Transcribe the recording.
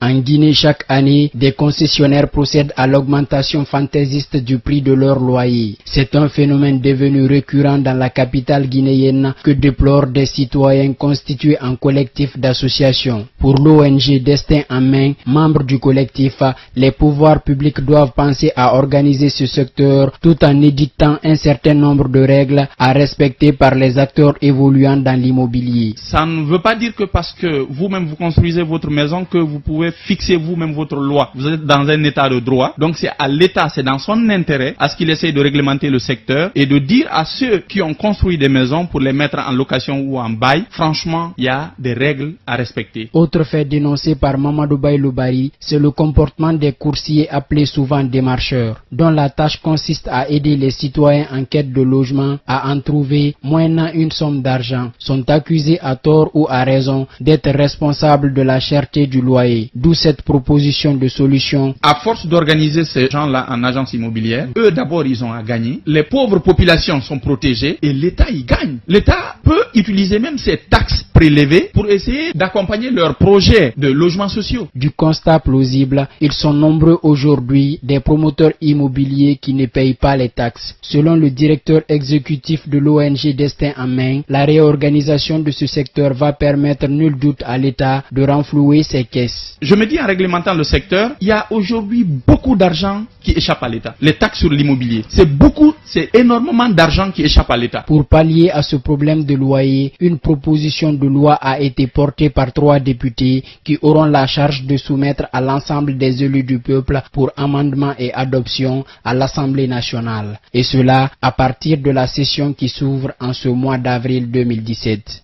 En Guinée, chaque année, des concessionnaires procèdent à l'augmentation fantaisiste du prix de leur loyer. C'est un phénomène devenu récurrent dans la capitale guinéenne que déplorent des citoyens constitués en collectif d'associations. Pour l'ONG Destin en main, membre du collectif, les pouvoirs publics doivent penser à organiser ce secteur tout en édictant un certain nombre de règles à respecter par les acteurs évoluant dans l'immobilier. Ça ne veut pas dire que parce que vous-même vous construisez votre maison que vous pouvez fixer vous-même votre loi. Vous êtes dans un état de droit, donc c'est à l'État, c'est dans son intérêt à ce qu'il essaye de réglementer le secteur et de dire à ceux qui ont construit des maisons pour les mettre en location ou en bail, franchement, il y a des règles à respecter. Autre fait dénoncé par Mamadou Bayloubari, c'est le comportement des coursiers appelés souvent démarcheurs, dont la tâche consiste à aider les citoyens en quête de logement à en trouver moyennant une somme d'argent, sont accusés à tort ou à raison d'être responsables de la cherté du loyer. D'où cette proposition de solution. À force d'organiser ces gens-là en agence immobilière, eux d'abord ils ont à gagner, les pauvres populations sont protégées et l'État y gagne. L'État peut utiliser même ces taxes prélevées pour essayer d'accompagner leurs projets de logements sociaux. Du constat plausible, ils sont nombreux aujourd'hui des promoteurs immobiliers qui ne payent pas les taxes. Selon le directeur exécutif de l'ONG Destin en main, la réorganisation de ce secteur va permettre nul doute à l'État de renflouer ses caisses. Je me dis en réglementant le secteur, il y a aujourd'hui beaucoup d'argent qui échappe à l'État. Les taxes sur l'immobilier, c'est énormément d'argent qui échappe à l'État. Pour pallier à ce problème de loyer, une proposition de loi a été portée par 3 députés qui auront la charge de soumettre à l'ensemble des élus du peuple pour amendement et adoption à l'Assemblée nationale. Et cela à partir de la session qui s'ouvre en ce mois d'avril 2017.